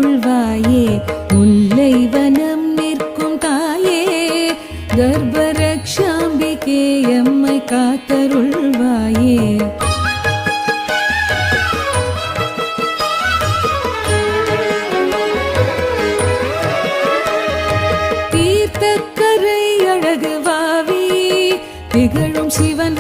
காத்தருள்வாயே முல்லை வனம் நிற்கும் தாயே கர்ப்பரக்ஷாம்பிகே எம்மை காத்தருள்வாயே தீர்த்தக்கரை அழகு வாவி திகழும் சிவன்